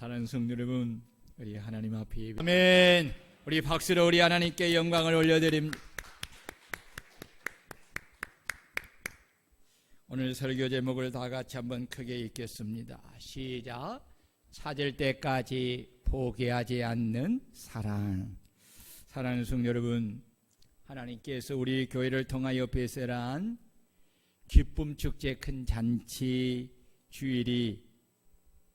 사랑하는 성도 여러분, 우리 하나님 앞에 아멘. 우리 박수로 우리 하나님께 영광을 올려드립니다. 오늘 설교 제목을 다 같이 한번 크게 읽겠습니다. 시작. 찾을 때까지 포기하지 않는 사랑. 사랑하는 성도 여러분, 하나님께서 우리 교회를 통하여 베세란 기쁨 축제 큰 잔치 주일이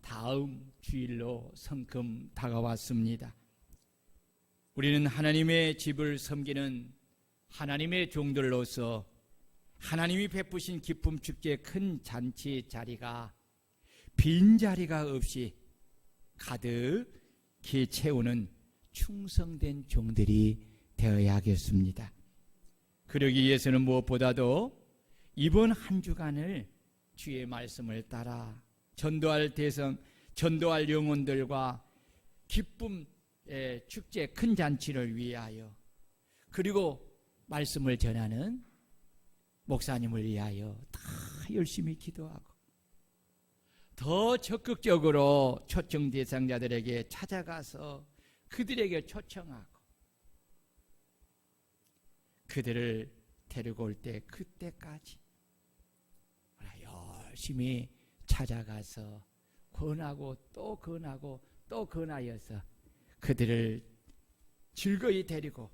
다음 주일로 성큼 다가왔습니다. 우리는 하나님의 집을 섬기는 하나님의 종들로서 하나님이 베푸신 기쁨 축제 큰 잔치 자리가 빈자리가 없이 가득히 채우는 충성된 종들이 되어야겠습니다. 그러기 위해서는 무엇보다도 이번 한 주간을 주의 말씀을 따라 전도할 영혼들과 기쁨의 축제 큰 잔치를 위하여, 그리고 말씀을 전하는 목사님을 위하여 다 열심히 기도하고 더 적극적으로 초청 대상자들에게 찾아가서 그들에게 초청하고 그들을 데리고 올 때 그때까지 열심히 찾아가서 권하고 또 권하고 또 권하여서 그들을 즐거이 데리고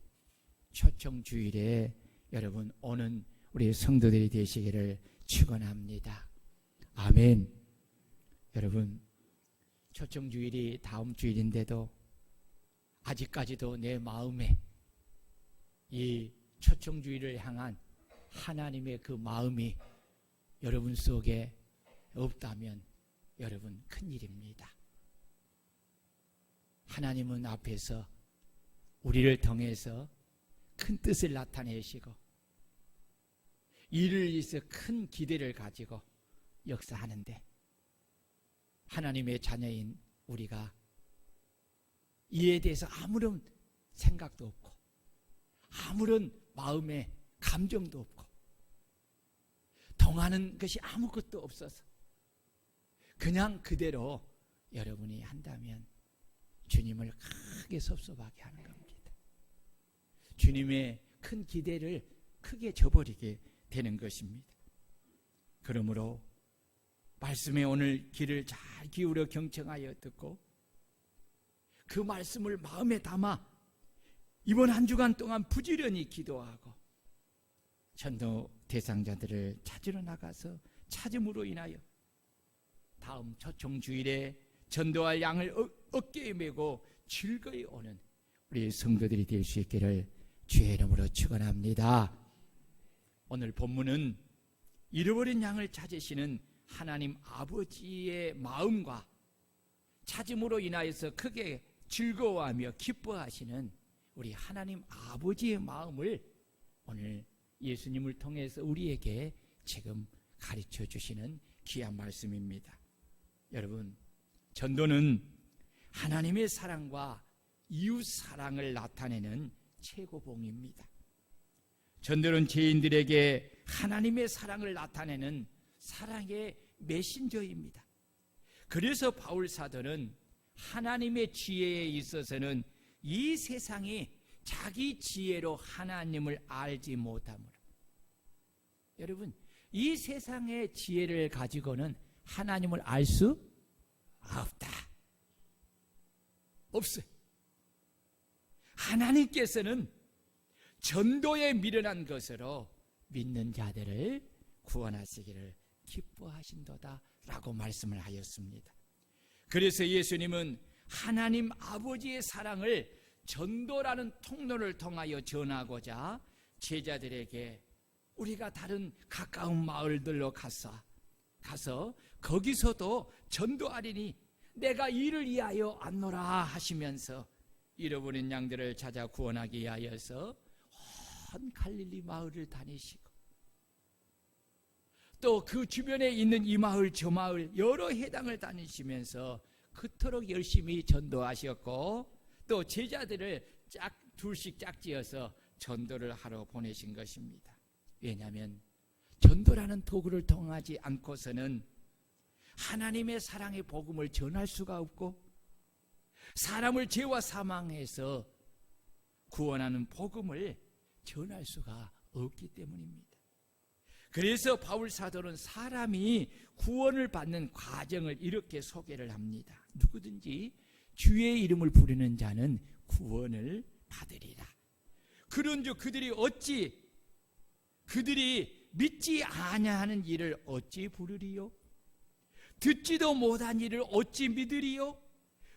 초청 주일에 여러분 오는 우리 성도들이 되시기를 축원합니다. 아멘. 여러분, 초청 주일이 다음 주일인데도 아직까지도 내 마음에 이 초청 주일을 향한 하나님의 그 마음이 여러분 속에 없다면 여러분 큰일입니다. 하나님은 앞에서 우리를 통해서 큰 뜻을 나타내시고 이를 위해서 큰 기대를 가지고 역사하는데, 하나님의 자녀인 우리가 이에 대해서 아무런 생각도 없고 아무런 마음의 감정도 없고 동하는 것이 아무것도 없어서 그냥 그대로 여러분이 한다면 주님을 크게 섭섭하게 하는 겁니다. 주님의 큰 기대를 크게 저버리게 되는 것입니다. 그러므로 말씀에 오늘 귀를 잘 기울여 경청하여 듣고 그 말씀을 마음에 담아 이번 한 주간 동안 부지런히 기도하고 전도 대상자들을 찾으러 나가서 찾음으로 인하여 다음 초청 주일에 전도할 양을 어깨에 메고 즐거이 오는 우리 성도들이 될 수 있기를 주의 이름으로 축원합니다. 오늘 본문은 잃어버린 양을 찾으시는 하나님 아버지의 마음과 찾음으로 인하여서 크게 즐거워하며 기뻐하시는 우리 하나님 아버지의 마음을 오늘 예수님을 통해서 우리에게 지금 가르쳐 주시는 귀한 말씀입니다. 여러분, 전도는 하나님의 사랑과 이웃 사랑을 나타내는 최고봉입니다. 전도는 죄인들에게 하나님의 사랑을 나타내는 사랑의 메신저입니다. 그래서 바울 사도는 하나님의 지혜에 있어서는 이 세상이 자기 지혜로 하나님을 알지 못하므로, 여러분, 이 세상의 지혜를 가지고는 하나님을 알 수 없다. 없어요. 하나님께서는 전도에 미련한 것으로 믿는 자들을 구원하시기를 기뻐하신도다 라고 말씀을 하였습니다. 그래서 예수님은 하나님 아버지의 사랑을 전도라는 통로를 통하여 전하고자 제자들에게 우리가 다른 가까운 마을들로 가서 거기서도 전도하리니 내가 이를 위하여 안노라 하시면서 잃어버린 양들을 찾아 구원하기 위하여서 온 갈릴리 마을을 다니시고 또 그 주변에 있는 이 마을 저 마을 여러 해당을 다니시면서 그토록 열심히 전도하셨고 또 제자들을 둘씩 짝지어서 전도를 하러 보내신 것입니다. 왜냐하면 전도라는 도구를 통하지 않고서는 하나님의 사랑의 복음을 전할 수가 없고 사람을 죄와 사망에서 구원하는 복음을 전할 수가 없기 때문입니다. 그래서 바울 사도는 사람이 구원을 받는 과정을 이렇게 소개를 합니다. 누구든지 주의 이름을 부르는 자는 구원을 받으리라. 그런즉 그들이 믿지 아니하는 일을 어찌 부르리요? 듣지도 못한 일을 어찌 믿으리요?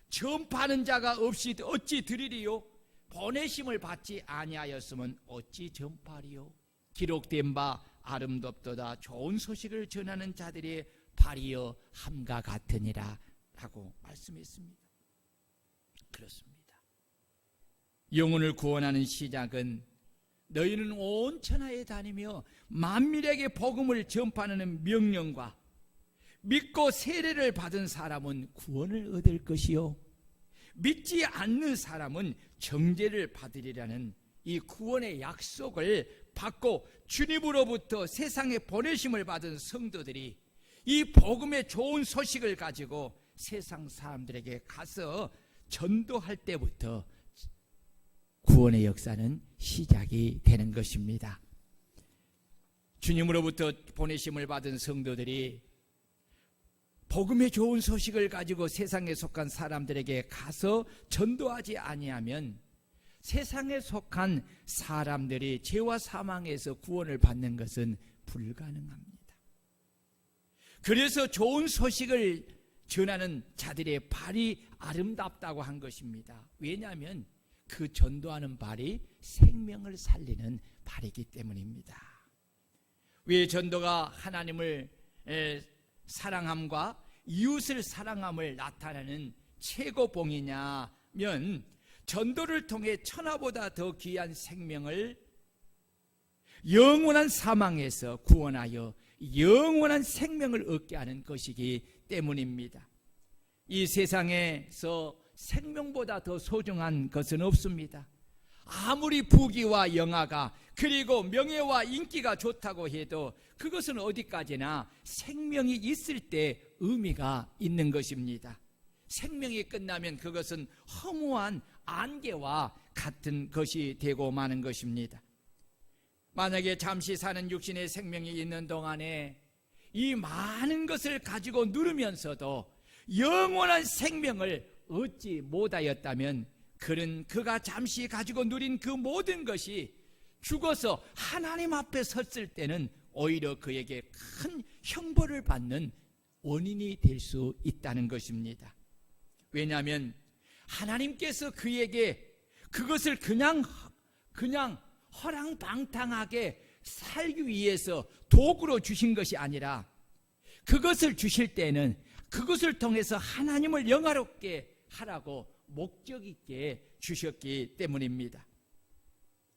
전파하는 자가 없이 어찌 들으리요? 보내심을 받지 아니하였으면 어찌 전파리요? 기록된 바 아름답도다 좋은 소식을 전하는 자들의 발이여 함과 같으니라 라고 말씀했습니다. 그렇습니다. 영혼을 구원하는 시작은 너희는 온 천하에 다니며 만민에게 복음을 전파하는 명령과 믿고 세례를 받은 사람은 구원을 얻을 것이요 믿지 않는 사람은 정죄를 받으리라는 이 구원의 약속을 받고 주님으로부터 세상에 보내심을 받은 성도들이 이 복음의 좋은 소식을 가지고 세상 사람들에게 가서 전도할 때부터 구원의 역사는 시작이 되는 것입니다. 주님으로부터 보내심을 받은 성도들이 복음의 좋은 소식을 가지고 세상에 속한 사람들에게 가서 전도하지 아니하면 세상에 속한 사람들이 죄와 사망에서 구원을 받는 것은 불가능합니다. 그래서 좋은 소식을 전하는 자들의 발이 아름답다고 한 것입니다. 왜냐하면 그 전도하는 발이 생명을 살리는 발이기 때문입니다. 왜 전도가 하나님을 사랑함과 이웃을 사랑함을 나타내는 최고봉이냐면 전도를 통해 천하보다 더 귀한 생명을 영원한 사망에서 구원하여 영원한 생명을 얻게 하는 것이기 때문입니다. 이 세상에서 생명보다 더 소중한 것은 없습니다. 아무리 부귀와 영화가 그리고 명예와 인기가 좋다고 해도 그것은 어디까지나 생명이 있을 때 의미가 있는 것입니다. 생명이 끝나면 그것은 허무한 안개와 같은 것이 되고 마는 것입니다. 만약에 잠시 사는 육신의 생명이 있는 동안에 이 많은 것을 가지고 누리면서도 영원한 생명을 얻지 못하였다면 그가 잠시 가지고 누린 그 모든 것이 죽어서 하나님 앞에 섰을 때는 오히려 그에게 큰 형벌을 받는 원인이 될 수 있다는 것입니다. 왜냐하면 하나님께서 그에게 그것을 그냥 허랑방탕하게 살기 위해서 도구로 주신 것이 아니라 그것을 주실 때는 그것을 통해서 하나님을 영화롭게 하라고 목적 있게 주셨기 때문입니다.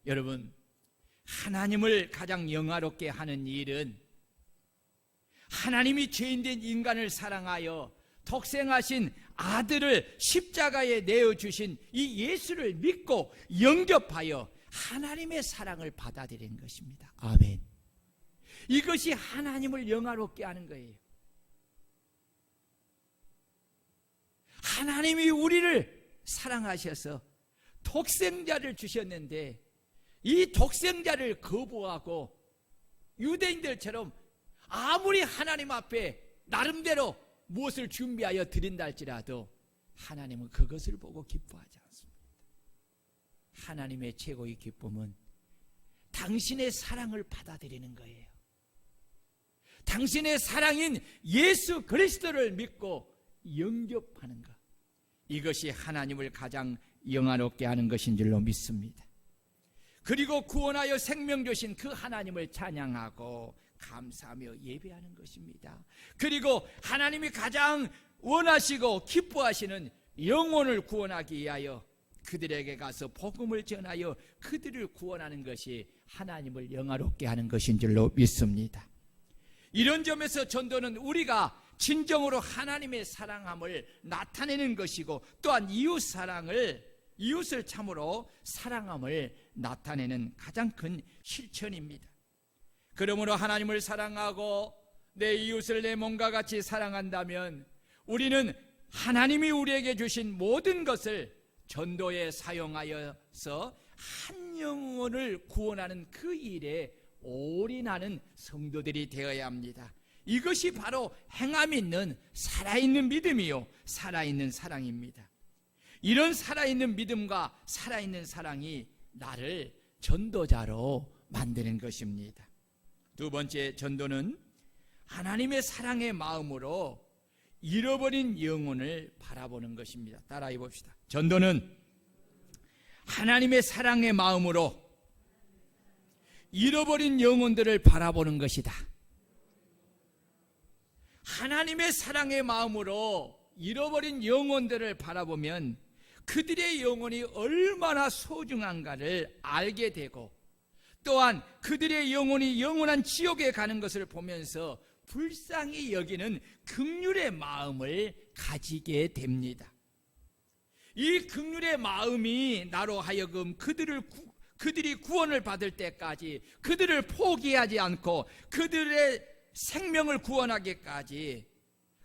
여러분, 하나님을 가장 영화롭게 하는 일은 하나님이 죄인된 인간을 사랑하여 독생하신 아들을 십자가에 내어주신 이 예수를 믿고 영접하여 하나님의 사랑을 받아들이는 것입니다. 아멘. 이것이 하나님을 영화롭게 하는 거예요. 하나님이 우리를 사랑하셔서 독생자를 주셨는데 이 독생자를 거부하고 유대인들처럼 아무리 하나님 앞에 나름대로 무엇을 준비하여 드린다 할지라도 하나님은 그것을 보고 기뻐하지 않습니다. 하나님의 최고의 기쁨은 당신의 사랑을 받아들이는 거예요. 당신의 사랑인 예수 그리스도를 믿고 영접하는 것, 이것이 하나님을 가장 영화롭게 하는 것인 줄로 믿습니다. 그리고 구원하여 생명 주신 그 하나님을 찬양하고 감사하며 예배하는 것입니다. 그리고 하나님이 가장 원하시고 기뻐하시는 영혼을 구원하기 위하여 그들에게 가서 복음을 전하여 그들을 구원하는 것이 하나님을 영화롭게 하는 것인 줄로 믿습니다. 이런 점에서 전도는 우리가 진정으로 하나님의 사랑함을 나타내는 것이고 또한 이웃을 참으로 사랑함을 나타내는 가장 큰 실천입니다. 그러므로 하나님을 사랑하고 내 이웃을 내 몸과 같이 사랑한다면 우리는 하나님이 우리에게 주신 모든 것을 전도에 사용하여서 한 영혼을 구원하는 그 일에 올인하는 성도들이 되어야 합니다. 이것이 바로 행함 있는 살아있는 믿음이요 살아있는 사랑입니다. 이런 살아있는 믿음과 살아있는 사랑이 나를 전도자로 만드는 것입니다. 두 번째, 전도는 하나님의 사랑의 마음으로 잃어버린 영혼을 바라보는 것입니다. 따라해 봅시다. 전도는 하나님의 사랑의 마음으로 잃어버린 영혼들을 바라보는 것이다. 하나님의 사랑의 마음으로 잃어버린 영혼들을 바라보면 그들의 영혼이 얼마나 소중한가를 알게 되고, 또한 그들의 영혼이 영원한 지옥에 가는 것을 보면서 불쌍히 여기는 긍휼의 마음을 가지게 됩니다. 이 긍휼의 마음이 나로 하여금 그들이 구원을 받을 때까지 그들을 포기하지 않고 그들의 생명을 구원하기까지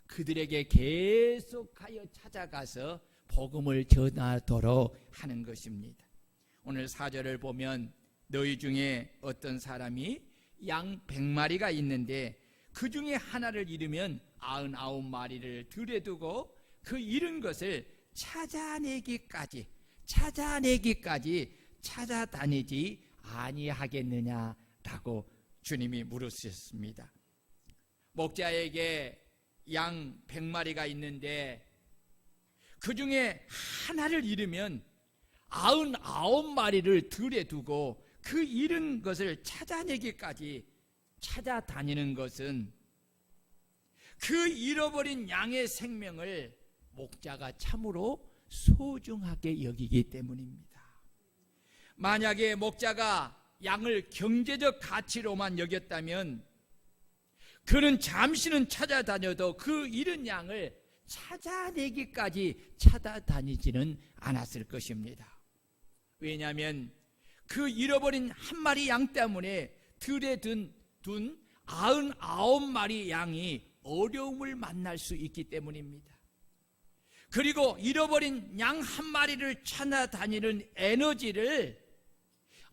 그들에게 계속하여 찾아가서 복음을 전하도록 하는 것입니다. 오늘 4절을 보면 너희 중에 어떤 사람이 양 100마리가 있는데 그 중에 하나를 잃으면 99마리를 들에 두고 그 잃은 것을 찾아내기까지 찾아다니지 아니하겠느냐라고 주님이 물으셨습니다. 목자에게 양 100마리가 있는데 그 중에 하나를 잃으면 99마리를 들에 두고 그 잃은 것을 찾아내기까지 찾아다니는 것은 그 잃어버린 양의 생명을 목자가 참으로 소중하게 여기기 때문입니다. 만약에 목자가 양을 경제적 가치로만 여겼다면 그는 잠시는 찾아다녀도 그 잃은 양을 찾아내기까지 찾아다니지는 않았을 것입니다. 왜냐하면 그 잃어버린 한 마리 양 때문에 들에 둔 99마리 양이 어려움을 만날 수 있기 때문입니다. 그리고 잃어버린 양 한 마리를 찾아다니는 에너지를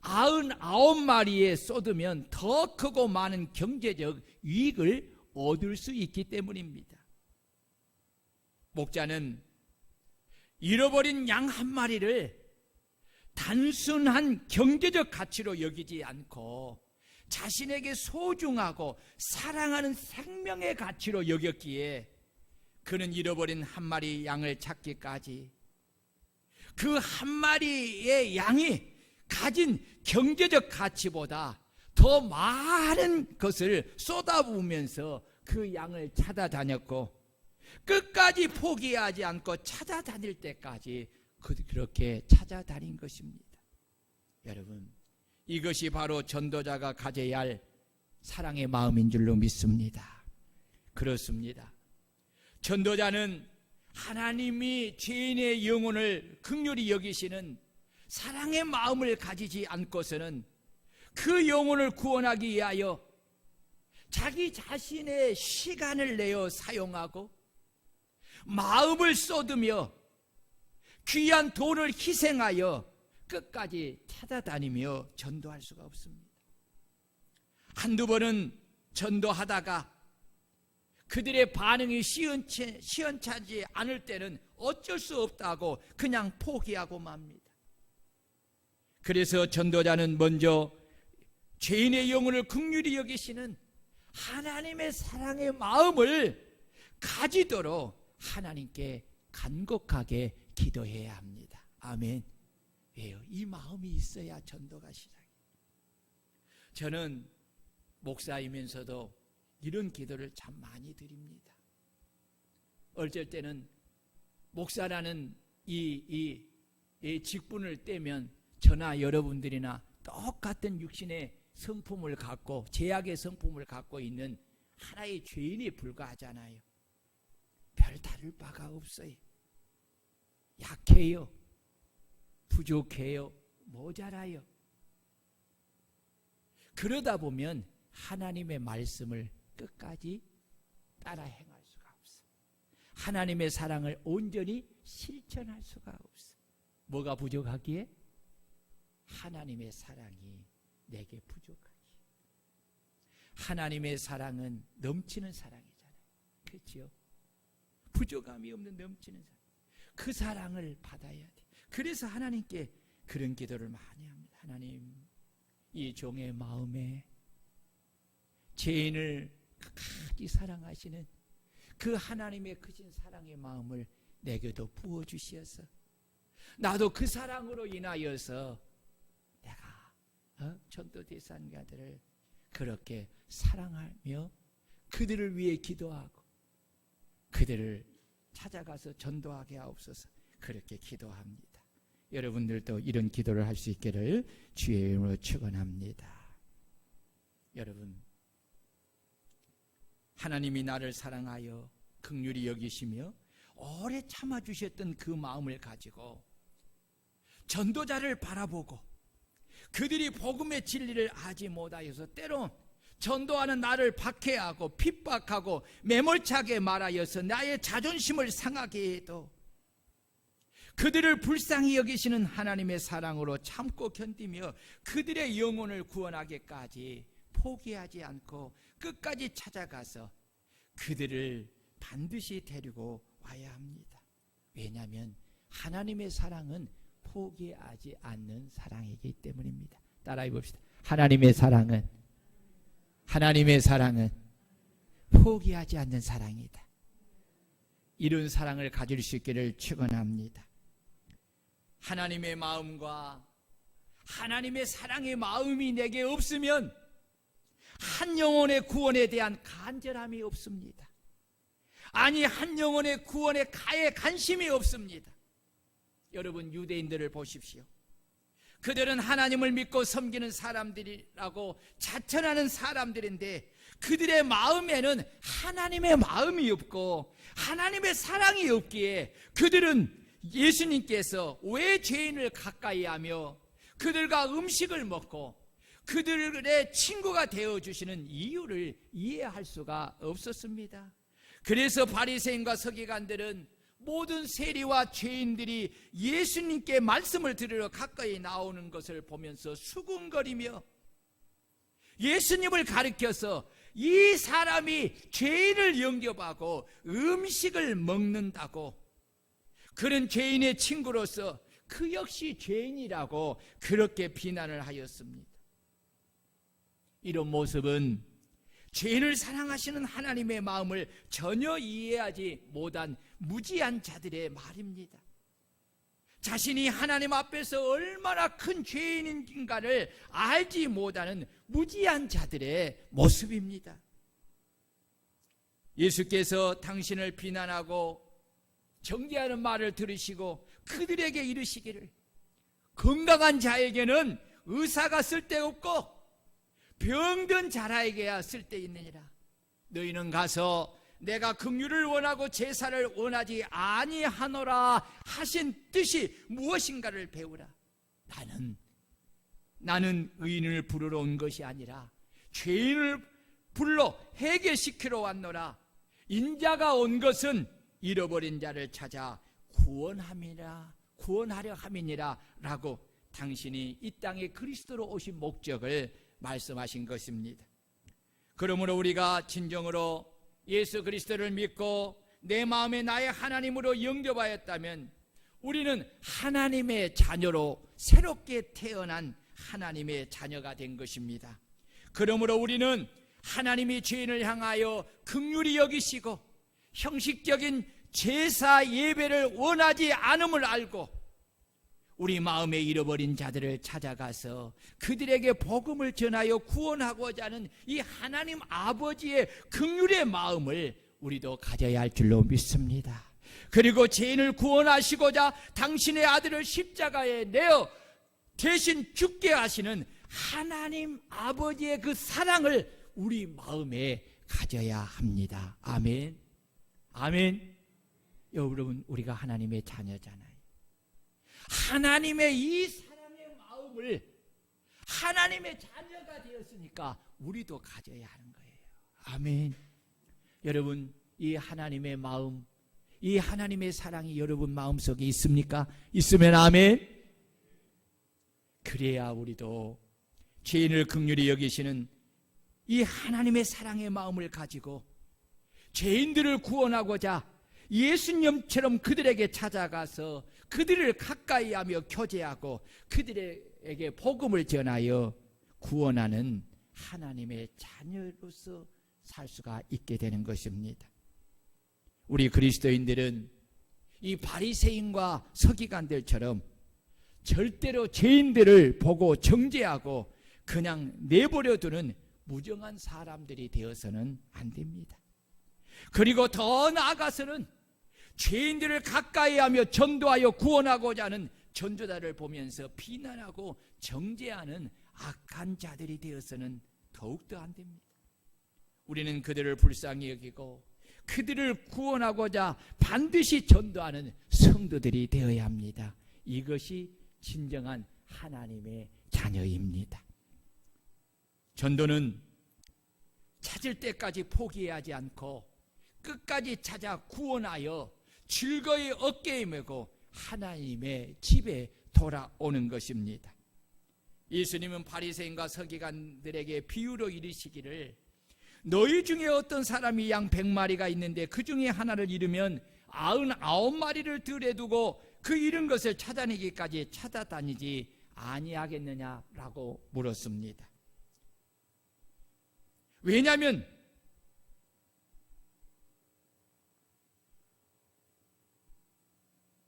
99마리에 쏟으면 더 크고 많은 경제적 이익을 얻을 수 있기 때문입니다. 목자는 잃어버린 양 한 마리를 단순한 경제적 가치로 여기지 않고 자신에게 소중하고 사랑하는 생명의 가치로 여겼기에 그는 잃어버린 한 마리 양을 찾기까지 그 한 마리의 양이 가진 경제적 가치보다 더 많은 것을 쏟아부으면서 그 양을 찾아다녔고 끝까지 포기하지 않고 찾아다닐 때까지 그렇게 찾아다닌 것입니다. 여러분, 이것이 바로 전도자가 가져야 할 사랑의 마음인 줄로 믿습니다. 그렇습니다. 전도자는 하나님이 죄인의 영혼을 긍휼히 여기시는 사랑의 마음을 가지지 않고서는 그 영혼을 구원하기 위하여 자기 자신의 시간을 내어 사용하고 마음을 쏟으며 귀한 돈을 희생하여 끝까지 찾아다니며 전도할 수가 없습니다. 한두 번은 전도하다가 그들의 반응이 시원찮지 않을 때는 어쩔 수 없다고 그냥 포기하고 맙니다. 그래서 전도자는 먼저 죄인의 영혼을 긍휼히 여기시는 하나님의 사랑의 마음을 가지도록 하나님께 간곡하게 기도해야 합니다. 아멘. 왜요? 이 마음이 있어야 전도가 시작해요. 저는 목사이면서도 이런 기도를 참 많이 드립니다. 어쩔 때는 목사라는 이 직분을 떼면 저나 여러분들이나 똑같은 육신의 성품을 갖고 죄악의 성품을 갖고 있는 하나의 죄인에 불과하잖아요. 별 다를 바가 없어요. 약해요. 부족해요. 모자라요. 그러다 보면 하나님의 말씀을 끝까지 따라 행할 수가 없어요. 하나님의 사랑을 온전히 실천할 수가 없어. 뭐가 부족하기에? 하나님의 사랑이 내게 부족하기에. 하나님의 사랑은 넘치는 사랑이잖아요. 그렇죠? 부족함이 없는 넘치는 사랑. 그 사랑을 받아야 돼. 그래서 하나님께 그런 기도를 많이 합니다. 하나님, 이 종의 마음에 죄인을 끝까지 사랑하시는 그 하나님의 크신 사랑의 마음을 내게도 부어주시어서 나도 그 사랑으로 인하여서 내가 전도 대상자들을 그렇게 사랑하며 그들을 위해 기도하고 그들을 찾아가서 전도하게 하옵소서. 그렇게 기도합니다. 여러분들도 이런 기도를 할 수 있기를 주의 이름으로 축원합니다. 여러분, 하나님이 나를 사랑하여 긍휼히 여기시며 오래 참아주셨던 그 마음을 가지고 전도자를 바라보고 그들이 복음의 진리를 알지 못하여서 때론 전도하는 나를 박해하고 핍박하고 매몰차게 말하여서 나의 자존심을 상하게 해도 그들을 불쌍히 여기시는 하나님의 사랑으로 참고 견디며 그들의 영혼을 구원하기까지 포기하지 않고 끝까지 찾아가서 그들을 반드시 데리고 와야 합니다. 왜냐하면 하나님의 사랑은 포기하지 않는 사랑이기 때문입니다. 따라해 봅시다. 하나님의 사랑은 포기하지 않는 사랑이다. 이런 사랑을 가질 수 있기를 축원합니다. 하나님의 마음과 하나님의 사랑의 마음이 내게 없으면 한 영혼의 구원에 대한 간절함이 없습니다. 아니, 한 영혼의 구원에 가에 관심이 없습니다. 여러분, 유대인들을 보십시오. 그들은 하나님을 믿고 섬기는 사람들이라고 자천하는 사람들인데 그들의 마음에는 하나님의 마음이 없고 하나님의 사랑이 없기에 그들은 예수님께서 왜 죄인을 가까이 하며 그들과 음식을 먹고 그들의 친구가 되어주시는 이유를 이해할 수가 없었습니다. 그래서 바리새인과 서기관들은 모든 세리와 죄인들이 예수님께 말씀을 들으러 가까이 나오는 것을 보면서 수군거리며 예수님을 가리켜서 이 사람이 죄인을 영접하고 음식을 먹는다고, 그런 죄인의 친구로서 그 역시 죄인이라고 그렇게 비난을 하였습니다. 이런 모습은 죄인을 사랑하시는 하나님의 마음을 전혀 이해하지 못한 무지한 자들의 말입니다. 자신이 하나님 앞에서 얼마나 큰 죄인인가를 알지 못하는 무지한 자들의 모습입니다. 예수께서 당신을 비난하고 정죄하는 말을 들으시고 그들에게 이르시기를, 건강한 자에게는 의사가 쓸데없고 병든 자라에게야 쓸데있느니라. 너희는 가서 내가 긍휼을 원하고 제사를 원하지 아니하노라 하신 뜻이 무엇인가를 배우라. 나는 의인을 부르러 온 것이 아니라 죄인을 불러 해결시키러 왔노라. 인자가 온 것은 잃어버린 자를 찾아 구원하려 함이니라 라고 당신이 이 땅에 그리스도로 오신 목적을 말씀하신 것입니다. 그러므로 우리가 진정으로 예수 그리스도를 믿고 내 마음에 나의 하나님으로 영접하였다면 우리는 하나님의 자녀로 새롭게 태어난 하나님의 자녀가 된 것입니다. 그러므로 우리는 하나님이 죄인을 향하여 긍휼히 여기시고 형식적인 제사 예배를 원하지 않음을 알고 우리 마음에 잃어버린 자들을 찾아가서 그들에게 복음을 전하여 구원하고자 하는 이 하나님 아버지의 긍휼의 마음을 우리도 가져야 할 줄로 믿습니다. 그리고 죄인을 구원하시고자 당신의 아들을 십자가에 내어 대신 죽게 하시는 하나님 아버지의 그 사랑을 우리 마음에 가져야 합니다. 아멘. 아멘. 여러분, 우리가 하나님의 자녀잖아요. 하나님의 이 사랑의 마음을, 하나님의 자녀가 되었으니까 우리도 가져야 하는 거예요. 아멘. 여러분, 이 하나님의 마음, 이 하나님의 사랑이 여러분 마음속에 있습니까? 있으면 아멘. 그래야 우리도 죄인을 긍휼히 여기시는 이 하나님의 사랑의 마음을 가지고 죄인들을 구원하고자 예수님처럼 그들에게 찾아가서 그들을 가까이 하며 교제하고 그들에게 복음을 전하여 구원하는 하나님의 자녀로서 살 수가 있게 되는 것입니다. 우리 그리스도인들은 이 바리새인과 서기관들처럼 절대로 죄인들을 보고 정죄하고 그냥 내버려 두는 무정한 사람들이 되어서는 안 됩니다. 그리고 더 나아가서는 죄인들을 가까이 하며 전도하여 구원하고자 하는 전도자를 보면서 비난하고 정죄하는 악한 자들이 되어서는 더욱더 안 됩니다. 우리는 그들을 불쌍히 여기고 그들을 구원하고자 반드시 전도하는 성도들이 되어야 합니다. 이것이 진정한 하나님의 자녀입니다. 전도는 찾을 때까지 포기하지 않고 끝까지 찾아 구원하여 즐거이 어깨에 메고 하나님의 집에 돌아오는 것입니다. 예수님은 바리새인과 서기관들에게 비유로 이르시기를 너희 중에 어떤 사람이 양 100마리가 있는데 그 중에 하나를 잃으면 99마리를 들에 두고 그 잃은 것을 찾아내기까지 찾아다니지 아니하겠느냐라고 물었습니다. 왜냐하면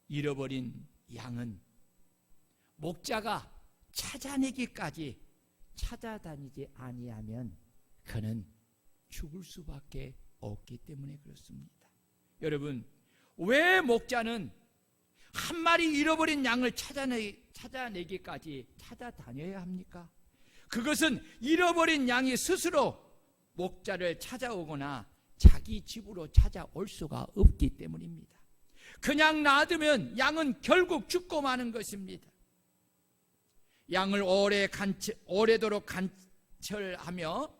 잃어버린 양은 목자가 찾아내기까지 찾아다니지 아니하면 그는 죽을 수밖에 없기 때문에 그렇습니다. 여러분, 왜 목자는 한 마리 잃어버린 양을 찾아내기까지 찾아다녀야 합니까? 그것은 잃어버린 양이 스스로 목자를 찾아오거나 자기 집으로 찾아올 수가 없기 때문입니다. 그냥 놔두면 양은 결국 죽고 마는 것입니다. 양을 오래도록 관찰하며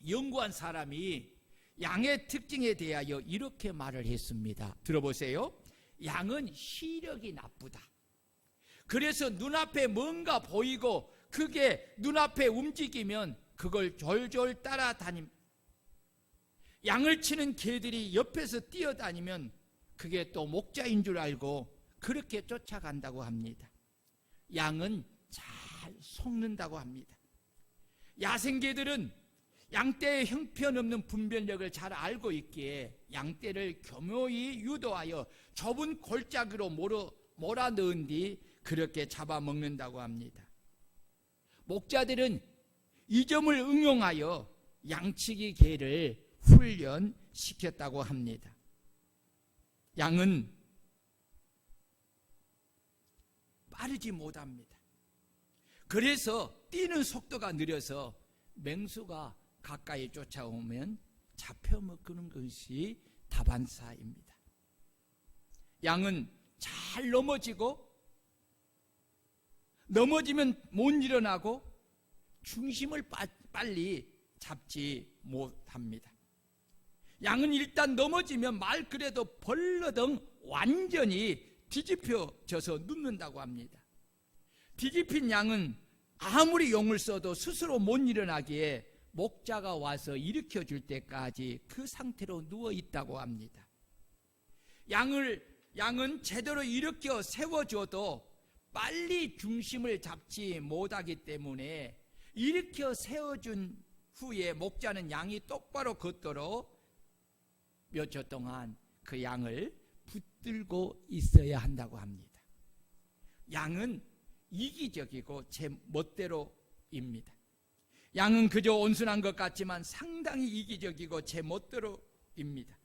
연구한 사람이 양의 특징에 대하여 이렇게 말을 했습니다. 들어보세요. 양은 시력이 나쁘다. 그래서 눈앞에 뭔가 보이고 그게 눈앞에 움직이면 그걸 졸졸 따라다닙니다. 양을 치는 개들이 옆에서 뛰어다니면 그게 또 목자인 줄 알고 그렇게 쫓아간다고 합니다. 양은 잘 속는다고 합니다. 야생개들은 양떼의 형편없는 분별력을 잘 알고 있기에 양떼를 교묘히 유도하여 좁은 골짜기로 몰아넣은 뒤 그렇게 잡아먹는다고 합니다. 목자들은 이 점을 응용하여 양치기 개를 훈련시켰다고 합니다. 양은 빠르지 못합니다. 그래서 뛰는 속도가 느려서 맹수가 가까이 쫓아오면 잡혀먹는 것이 다반사입니다. 양은 잘 넘어지면 못 일어나고 중심을 빨리 잡지 못합니다. 양은 일단 넘어지면 말 그대로 벌러덩 완전히 뒤집혀져서 눕는다고 합니다. 뒤집힌 양은 아무리 용을 써도 스스로 못 일어나기에 목자가 와서 일으켜 줄 때까지 그 상태로 누워 있다고 합니다. 양은 제대로 일으켜 세워줘도 빨리 중심을 잡지 못하기 때문에 일으켜 세워준 후에 목자는 양이 똑바로 걷도록 몇 초 동안 그 양을 붙들고 있어야 한다고 합니다. 양은 이기적이고 제 멋대로입니다. 양은 그저 온순한 것 같지만 상당히 이기적이고 제 멋대로입니다.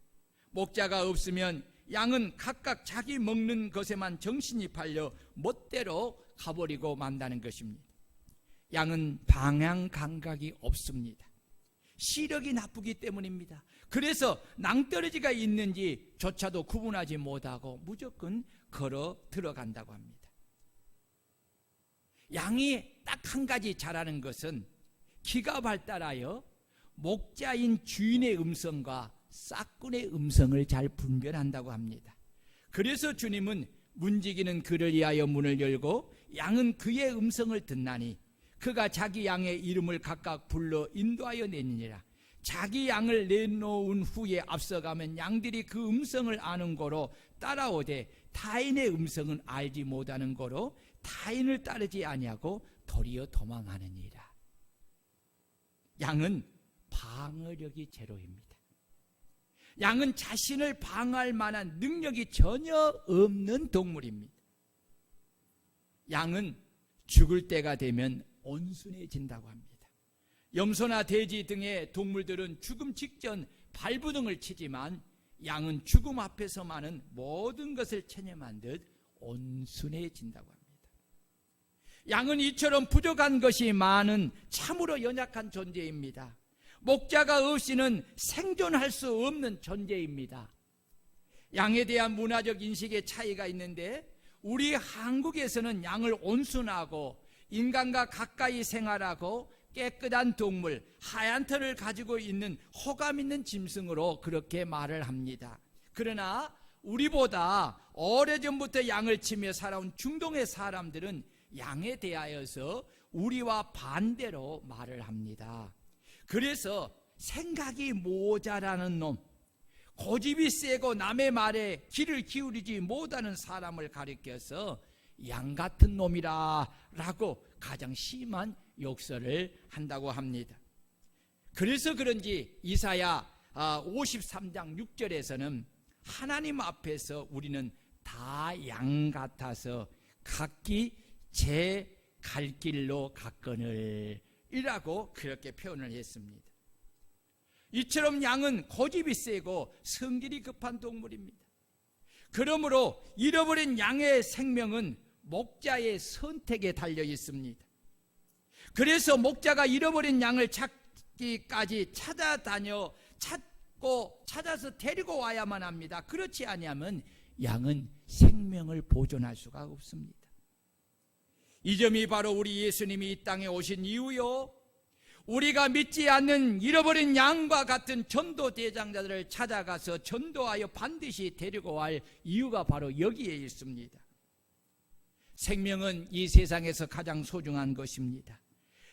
목자가 없으면 양은 각각 자기 먹는 것에만 정신이 팔려 멋대로 가버리고 만다는 것입니다. 양은 방향 감각이 없습니다. 시력이 나쁘기 때문입니다. 그래서 낭떠러지가 있는지조차도 구분하지 못하고 무조건 걸어 들어간다고 합니다. 양이 딱 한 가지 잘하는 것은 기가 발달하여 목자인 주인의 음성과 싹군의 음성을 잘 분별한다고 합니다. 그래서 주님은 문지기는 그를 위하여 문을 열고 양은 그의 음성을 듣나니 그가 자기 양의 이름을 각각 불러 인도하여 내니라. 자기 양을 내놓은 후에 앞서가면 양들이 그 음성을 아는 거로 따라오되 타인의 음성은 알지 못하는 거로 타인을 따르지 아니하고 도리어 도망하느니라. 양은 방어력이 제로입니다. 양은 자신을 방어할 만한 능력이 전혀 없는 동물입니다. 양은 죽을 때가 되면 온순해진다고 합니다. 염소나 돼지 등의 동물들은 죽음 직전 발부둥을 치지만 양은 죽음 앞에서만은 모든 것을 체념한 듯 온순해진다고 합니다. 양은 이처럼 부족한 것이 많은 참으로 연약한 존재입니다. 목자가 없이는 생존할 수 없는 존재입니다. 양에 대한 문화적 인식의 차이가 있는데 우리 한국에서는 양을 온순하고 인간과 가까이 생활하고 깨끗한 동물, 하얀 털을 가지고 있는 호감 있는 짐승으로 그렇게 말을 합니다. 그러나 우리보다 오래전부터 양을 치며 살아온 중동의 사람들은 양에 대하여서 우리와 반대로 말을 합니다. 그래서 생각이 모자라는 놈, 고집이 세고 남의 말에 귀를 기울이지 못하는 사람을 가리켜서 양 같은 놈이라 라고 가장 심한 욕설을 한다고 합니다. 그래서 그런지 이사야 53장 6절에서는 하나님 앞에서 우리는 다 양 같아서 각기 제 갈 길로 갔거늘 이라고 그렇게 표현을 했습니다. 이처럼 양은 고집이 세고 성질이 급한 동물입니다. 그러므로 잃어버린 양의 생명은 목자의 선택에 달려 있습니다. 그래서 목자가 잃어버린 양을 찾기까지 찾아서 데리고 와야만 합니다. 그렇지 아니하면 양은 생명을 보존할 수가 없습니다. 이 점이 바로 우리 예수님이 이 땅에 오신 이유요, 우리가 믿지 않는 잃어버린 양과 같은 전도 대장자들을 찾아가서 전도하여 반드시 데리고 갈 이유가 바로 여기에 있습니다. 생명은 이 세상에서 가장 소중한 것입니다.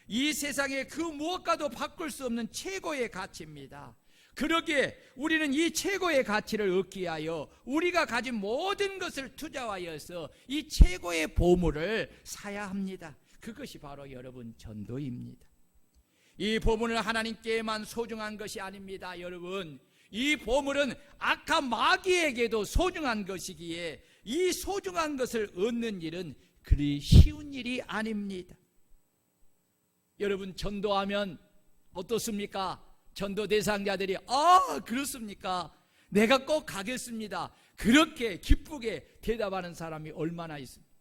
이 세상에 그 무엇과도 바꿀 수 없는 최고의 가치입니다. 그러기에 우리는 이 최고의 가치를 얻기 위하여 우리가 가진 모든 것을 투자하여서 이 최고의 보물을 사야 합니다. 그것이 바로 여러분 전도입니다. 이 보물은 하나님께만 소중한 것이 아닙니다. 여러분, 이 보물은 악한 마귀에게도 소중한 것이기에 이 소중한 것을 얻는 일은 그리 쉬운 일이 아닙니다. 여러분, 전도하면 어떻습니까? 전도 대상자들이 그렇습니까? 내가 꼭 가겠습니다. 그렇게 기쁘게 대답하는 사람이 얼마나 있습니까?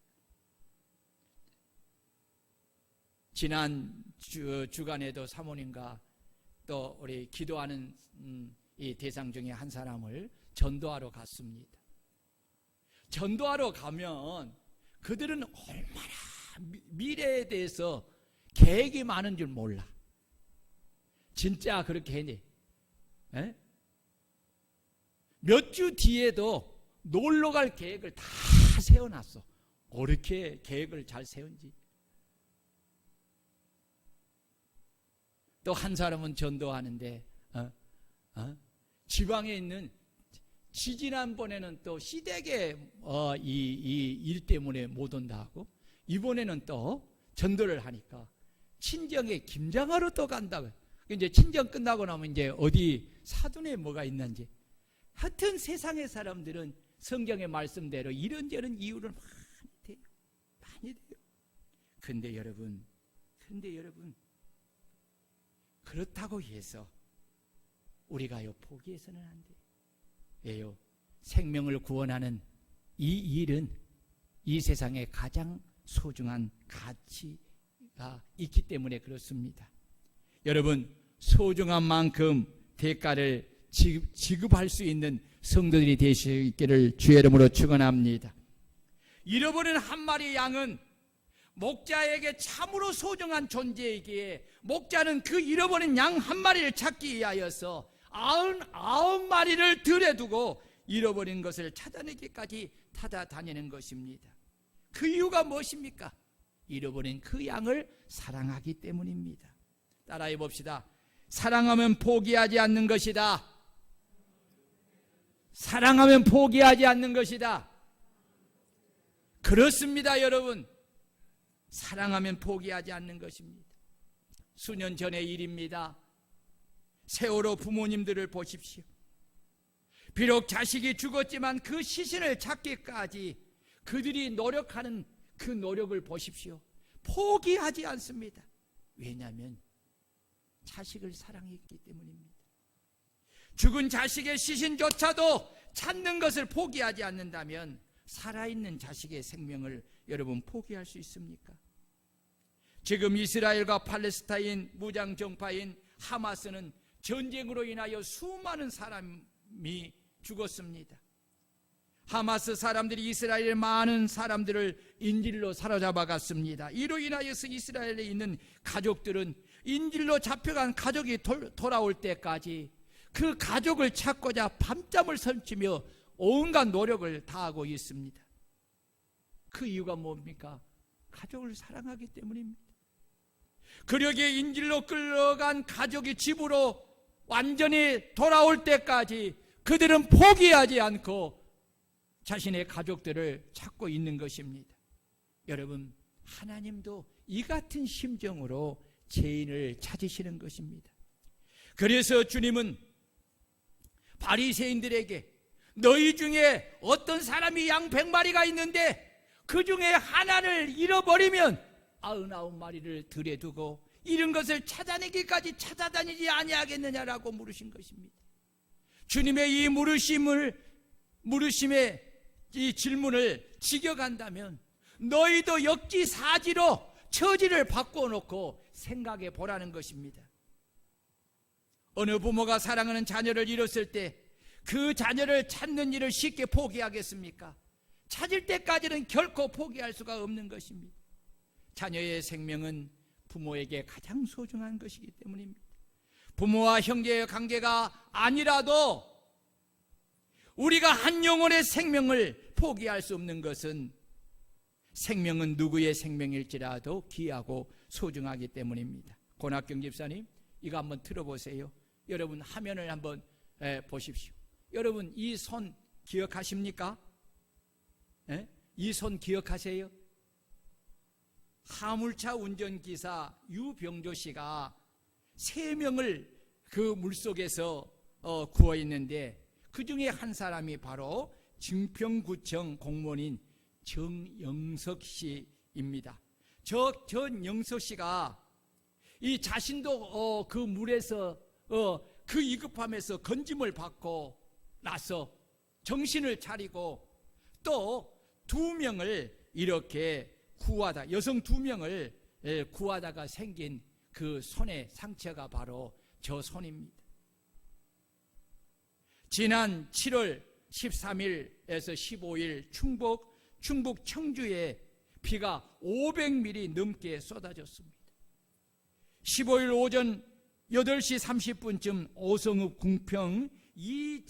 지난 주간에도 사모님과 또 우리 기도하는 이 대상 중에 한 사람을 전도하러 갔습니다. 전도하러 가면 그들은 얼마나 미래에 대해서 계획이 많은 줄 몰라. 진짜 그렇게 했니? 몇 주 뒤에도 놀러 갈 계획을 다 세워놨어. 어떻게 계획을 잘 세운지. 또 한 사람은 전도하는데 지방에 있는 지지난번에는 또 시댁에 이 일 때문에 못 온다 하고 이번에는 또 전도를 하니까 친정에 김장하러 또 간다고. 이제 친정 끝나고 나면 이제 어디 사돈에 뭐가 있는지. 하여튼 세상의 사람들은 성경의 말씀대로 이런저런 이유를 많이 돼요. 근데 여러분 그렇다고 해서 우리가요 포기해서는 안 돼요. 왜요? 생명을 구원하는 이 일은 이 세상에 가장 소중한 가치가 있기 때문에 그렇습니다. 여러분, 소중한 만큼 대가를 지급할 수 있는 성도들이 되시기를 주의 이름으로 축원합니다. 잃어버린 한 마리 양은 목자에게 참으로 소중한 존재이기에 목자는 그 잃어버린 양 한 마리를 찾기 위하여서 99마리를 들에 두고 잃어버린 것을 찾아내기까지 찾아다니는 것입니다. 그 이유가 무엇입니까? 잃어버린 그 양을 사랑하기 때문입니다. 따라해 봅시다. 사랑하면 포기하지 않는 것이다. 사랑하면 포기하지 않는 것이다. 그렇습니다, 여러분. 사랑하면 포기하지 않는 것입니다. 수년 전의 일입니다. 세월호 부모님들을 보십시오. 비록 자식이 죽었지만 그 시신을 찾기까지 그들이 노력하는 그 노력을 보십시오. 포기하지 않습니다. 왜냐하면 자식을 사랑했기 때문입니다. 죽은 자식의 시신조차도 찾는 것을 포기하지 않는다면 살아있는 자식의 생명을 여러분 포기할 수 있습니까? 지금 이스라엘과 팔레스타인 무장 정파인 하마스는 전쟁으로 인하여 수많은 사람이 죽었습니다. 하마스 사람들이 이스라엘의 많은 사람들을 인질로 사로잡아 갔습니다. 이로 인하여서 이스라엘에 있는 가족들은 인질로 잡혀간 가족이 돌아올 때까지 그 가족을 찾고자 밤잠을 설치며 온갖 노력을 다하고 있습니다. 그 이유가 뭡니까? 가족을 사랑하기 때문입니다. 그러기에 인질로 끌려간 가족이 집으로 완전히 돌아올 때까지 그들은 포기하지 않고 자신의 가족들을 찾고 있는 것입니다. 여러분, 하나님도 이 같은 심정으로 죄인을 찾으시는 것입니다. 그래서 주님은 바리새인들에게 너희 중에 어떤 사람이 양 100마리가 있는데 그 중에 하나를 잃어버리면 99마리를 들에 두고 잃은 것을 찾아내기까지 찾아다니지 아니하겠느냐라고 물으신 것입니다. 주님의 이 물으심의 이 질문을 직역한다면 너희도 역지사지로 처지를 바꿔놓고 생각해 보라는 것입니다. 어느 부모가 사랑하는 자녀를 잃었을 때 그 자녀를 찾는 일을 쉽게 포기하겠습니까? 찾을 때까지는 결코 포기할 수가 없는 것입니다. 자녀의 생명은 부모에게 가장 소중한 것이기 때문입니다. 부모와 형제의 관계가 아니라도 우리가 한 영혼의 생명을 포기할 수 없는 것은 생명은 누구의 생명일지라도 귀하고 소중하기 때문입니다. 권학경 집사님, 이거 한번 틀어보세요. 여러분 화면을 한번 보십시오. 여러분 이 손 기억하십니까? 이 손 기억하세요? 화물차 운전기사 유병조 씨가 3명을 그 물속에서 구워 있는데 그 중에 한 사람이 바로 증평구청 공무원인 정영석 씨입니다. 정영석 씨가 이 자신도 그 물에서 그 위급함에서 건짐을 받고 나서 정신을 차리고 또 2명을 이렇게 구하다, 여성 2명을 구하다가 생긴 그 손의 상처가 바로 저 손입니다. 지난 7월 13일에서 15일 충북 청주에 비가 500mm 넘게 쏟아졌습니다. 15일 오전 8시 30분쯤 오성읍 궁평 이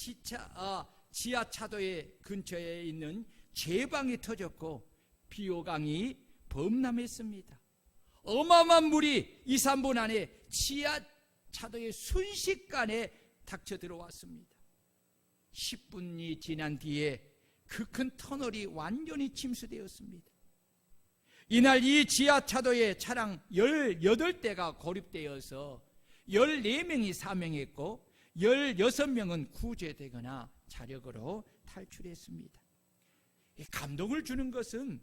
지하차도의 근처에 있는 제방이 터졌고 비호강이 범람했습니다. 어마어마한 물이 2, 3분 안에 지하차도에 순식간에 닥쳐 들어왔습니다. 10분이 지난 뒤에 그 큰 터널이 완전히 침수되었습니다. 이날 이 지하차도에 차량 18대가 고립되어서 14명이 사망했고 16명은 구조되거나 자력으로 탈출했습니다. 감동을 주는 것은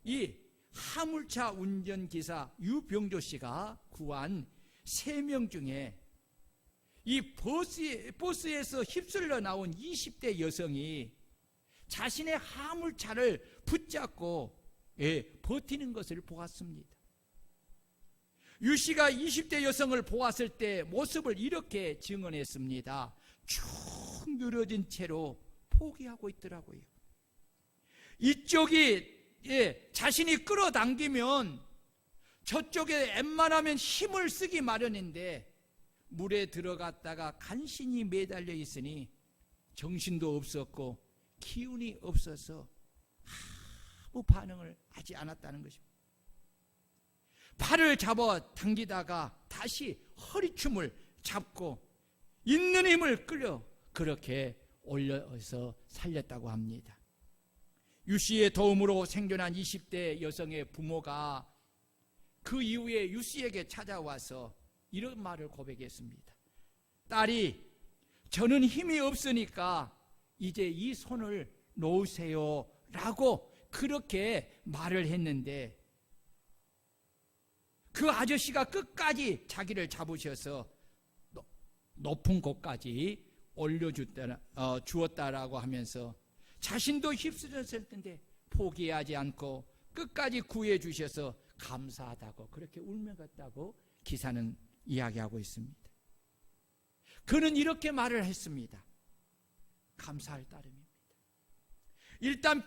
이 화물차 운전기사 유병조 씨가 구한 3명 중에 이 버스에서 휩쓸려 나온 20대 여성이 자신의 화물차를 붙잡고 버티는 것을 보았습니다. 유 씨가 20대 여성을 보았을 때 모습을 이렇게 증언했습니다. 쭉 늘어진 채로 포기하고 있더라고요. 이쪽이 자신이 끌어당기면 저쪽에 웬만하면 힘을 쓰기 마련인데 물에 들어갔다가 간신히 매달려 있으니 정신도 없었고 기운이 없어서 아무 반응을 하지 않았다는 것입니다. 팔을 잡아 당기다가 다시 허리춤을 잡고 있는 힘을 끌려 그렇게 올려서 살렸다고 합니다. 유씨의 도움으로 생존한 20대 여성의 부모가 그 이후에 유씨에게 찾아와서 이런 말을 고백했습니다. 딸이, 저는 힘이 없으니까 이제 이 손을 놓으세요 라고 그렇게 말을 했는데 그 아저씨가 끝까지 자기를 잡으셔서 높은 곳까지 올려주었다라고 하면서 자신도 휩쓸렸을 텐데 포기하지 않고 끝까지 구해 주셔서 감사하다고 그렇게 울며 갔다고 기사는 이야기하고 있습니다. 그는 이렇게 말을 했습니다. 감사할 따름입니다. 일단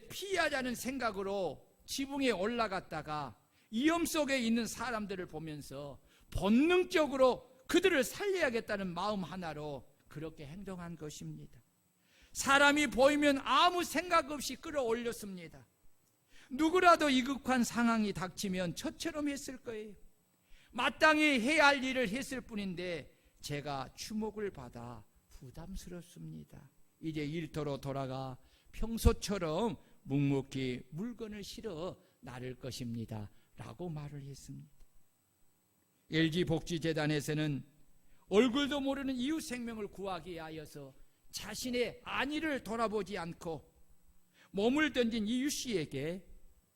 피하자는 생각으로 지붕에 올라갔다가 위험 속에 있는 사람들을 보면서 본능적으로 그들을 살려야겠다는 마음 하나로 그렇게 행동한 것입니다. 사람이 보이면 아무 생각 없이 끌어올렸습니다. 누구라도 위급한 상황이 닥치면 저처럼 했을 거예요. 마땅히 해야 할 일을 했을 뿐인데 제가 주목을 받아 부담스럽습니다. 이제 일터로 돌아가 평소처럼 묵묵히 물건을 실어 나를 것입니다 라고 말을 했습니다. LG복지재단에서는 얼굴도 모르는 이웃 생명을 구하기 위하여서 자신의 안위를 돌아보지 않고 몸을 던진 이 유씨에게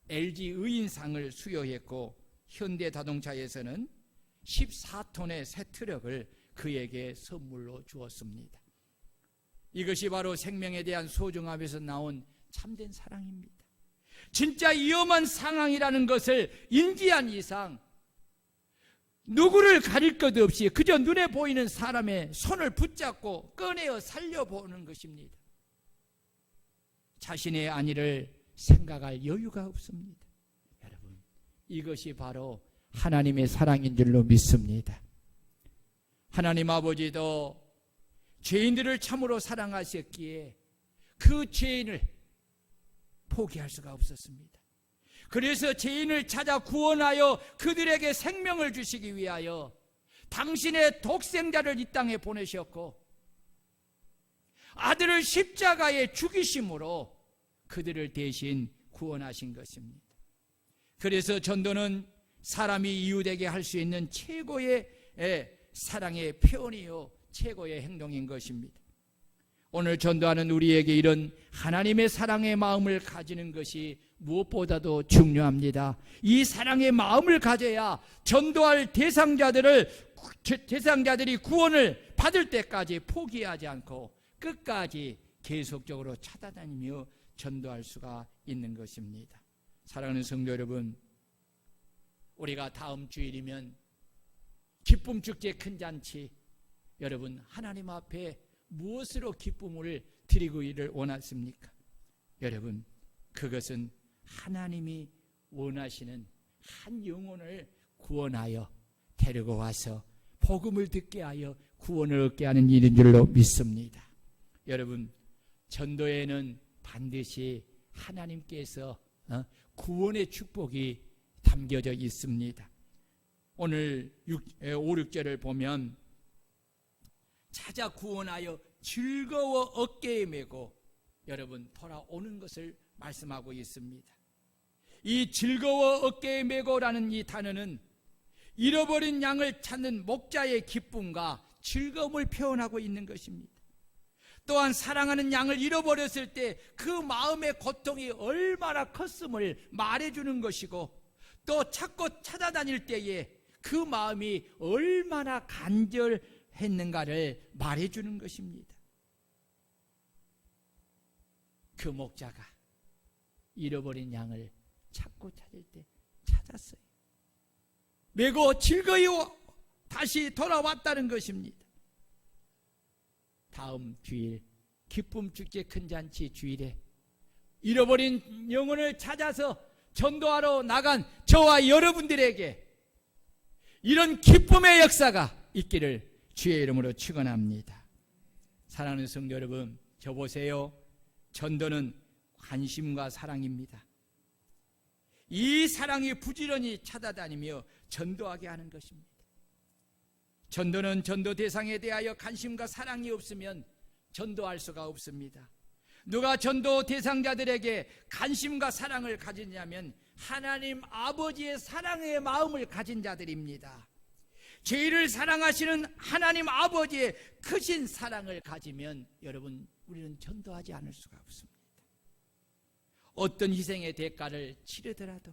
LG 의인상을 수여했고 현대자동차에서는 14톤의 새 트럭을 그에게 선물로 주었습니다. 이것이 바로 생명에 대한 소중함에서 나온 참된 사랑입니다. 진짜 위험한 상황이라는 것을 인지한 이상 누구를 가릴 것 없이 그저 눈에 보이는 사람의 손을 붙잡고 꺼내어 살려보는 것입니다. 자신의 안위를 생각할 여유가 없습니다. 여러분, 이것이 바로 하나님의 사랑인 줄로 믿습니다. 하나님 아버지도 죄인들을 참으로 사랑하셨기에 그 죄인을 포기할 수가 없었습니다. 그래서 죄인을 찾아 구원하여 그들에게 생명을 주시기 위하여 당신의 독생자를 이 땅에 보내셨고 아들을 십자가에 죽이심으로 그들을 대신 구원하신 것입니다. 그래서 전도는 사람이 이웃에게 할 수 있는 최고의 사랑의 표현이요 최고의 행동인 것입니다. 오늘 전도하는 우리에게 이런 하나님의 사랑의 마음을 가지는 것이 무엇보다도 중요합니다. 이 사랑의 마음을 가져야 전도할 대상자들이 구원을 받을 때까지 포기하지 않고 끝까지 계속적으로 찾아다니며 전도할 수가 있는 것입니다. 사랑하는 성도 여러분, 우리가 다음 주일이면 기쁨 축제 큰 잔치, 여러분 하나님 앞에 무엇으로 기쁨을 드리기를 원하십니까? 여러분, 그것은 하나님이 원하시는 한 영혼을 구원하여 데리고 와서 복음을 듣게 하여 구원을 얻게 하는 일인 줄로 믿습니다. 여러분, 전도에는 반드시 하나님께서 구원의 축복이 담겨져 있습니다. 오늘 5, 6절을 보면 찾아 구원하여 즐거워 어깨에 메고 여러분 돌아오는 것을 말씀하고 있습니다. 이 즐거워 어깨에 메고라는 이 단어는 잃어버린 양을 찾는 목자의 기쁨과 즐거움을 표현하고 있는 것입니다. 또한 사랑하는 양을 잃어버렸을 때 그 마음의 고통이 얼마나 컸음을 말해주는 것이고 또 찾고 찾아다닐 때에 그 마음이 얼마나 간절했는가를 말해주는 것입니다. 그 목자가 잃어버린 양을 찾고 찾을 때 찾았어요. 메고 즐거이 다시 돌아왔다는 것입니다. 다음 주일 기쁨 축제 큰 잔치 주일에 잃어버린 영혼을 찾아서 전도하러 나간 저와 여러분들에게 이런 기쁨의 역사가 있기를 주의 이름으로 축원합니다. 사랑하는 성도 여러분, 저 보세요. 전도는 관심과 사랑입니다. 이 사랑이 부지런히 찾아다니며 전도하게 하는 것입니다. 전도는 전도 대상에 대하여 관심과 사랑이 없으면 전도할 수가 없습니다. 누가 전도 대상자들에게 관심과 사랑을 가지냐면 하나님 아버지의 사랑의 마음을 가진 자들입니다. 죄인을 사랑하시는 하나님 아버지의 크신 사랑을 가지면 여러분, 우리는 전도하지 않을 수가 없습니다. 어떤 희생의 대가를 치르더라도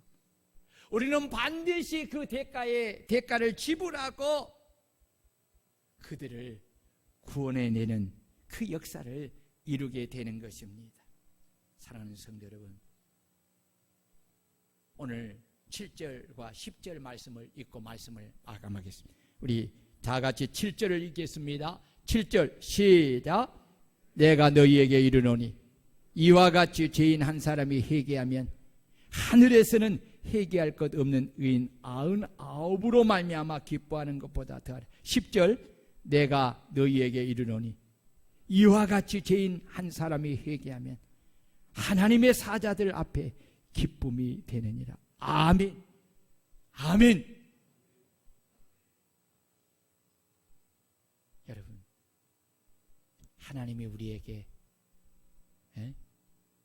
우리는 반드시 그 대가를 지불하고 그들을 구원해내는 그 역사를 이루게 되는 것입니다. 사랑하는 성도 여러분, 오늘 7절과 10절 말씀을 읽고 말씀을 마감하겠습니다. 우리 다 같이 7절을 읽겠습니다. 7절 시작. 내가 너희에게 이르노니 이와 같이 죄인 한 사람이 회개하면 하늘에서는 회개할 것 없는 의인 99으로 말미암아 기뻐하는 것보다 더하라. 10절 내가 너희에게 이르노니 이와 같이 죄인 한 사람이 회개하면 하나님의 사자들 앞에 기쁨이 되느니라. 아멘. 아멘. 여러분, 하나님이 우리에게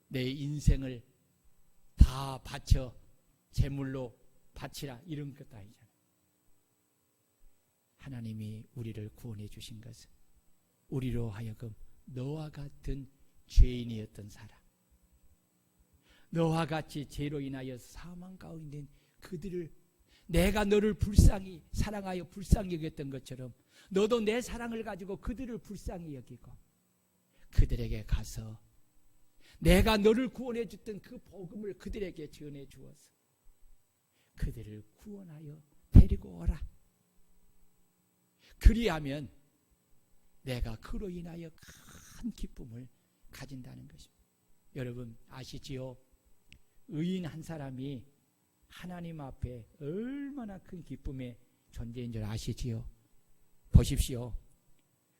내 인생을 다 바쳐 제물로 바치라 이런 것도 아니잖아요. 하나님이 우리를 구원해 주신 것은 우리로 하여금 너와 같은 죄인이었던 사람, 너와 같이 죄로 인하여 사망 가운데 있는 그들을 내가 너를 불쌍히 사랑하여 불쌍히 여겼던 것처럼 너도 내 사랑을 가지고 그들을 불쌍히 여기고 그들에게 가서 내가 너를 구원해 줬던 그 복음을 그들에게 전해 주어서 그들을 구원하여 데리고 오라. 그리하면 내가 그로 인하여 큰 기쁨을 가진다는 것입니다. 여러분 아시지요? 의인 한 사람이 하나님 앞에 얼마나 큰 기쁨의 존재인 줄 아시지요? 보십시오.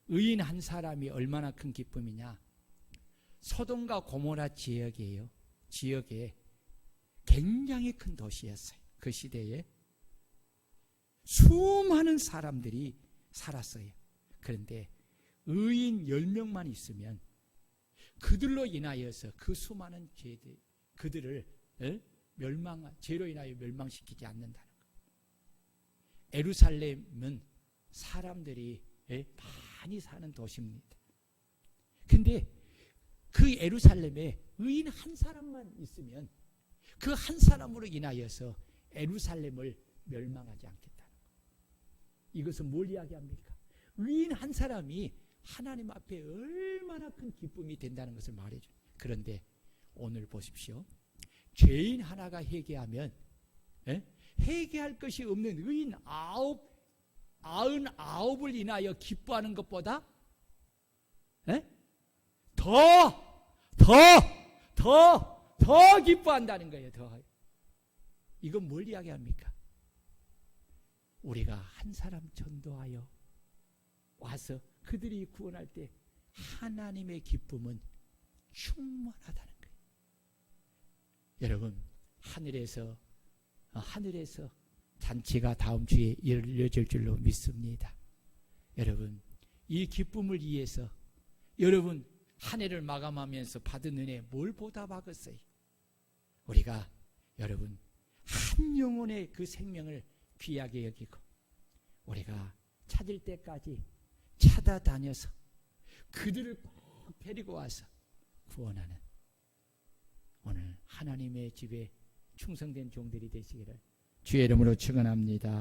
의인 한 사람이 얼마나 큰 기쁨이냐. 소돔과 고모라 지역이에요. 지역에 굉장히 큰 도시였어요. 그 시대에 수많은 사람들이 살았어요. 그런데 의인 10명만 있으면 그들로 인하여서 그 수많은 죄들, 그들을 죄로 인하여 멸망시키지 않는다는 거예요. 예루살렘은 사람들이 많이 사는 도시입니다. 근데 그 예루살렘에 의인 한 사람만 있으면 그 한 사람으로 인하여서 예루살렘을 멸망하지 않겠다는 거예요. 이것은 뭘 이야기합니까? 의인 한 사람이 하나님 앞에 얼마나 큰 기쁨이 된다는 것을 말해줘요. 그런데 오늘 보십시오. 죄인 하나가 회개하면 회개할 것이 없는 의인 99을 인하여 기뻐하는 것보다 더 기뻐한다는 거예요. 더. 이건 뭘 이야기합니까? 우리가 한 사람 전도하여 와서 그들이 구원할 때 하나님의 기쁨은 충만하다는 거예요. 여러분, 하늘에서 잔치가 다음 주에 열려질 줄로 믿습니다. 여러분, 이 기쁨을 위해서 여러분 한 해를 마감하면서 받은 은혜 뭘 보답하겠어요? 우리가 여러분 한 영혼의 그 생명을 귀하게 여기고 우리가 찾을 때까지 찾아다녀서 그들을 꼭 데리고 와서 구원하는 오늘 하나님의 집에 충성된 종들이 되시기를 주의 이름으로 축원합니다.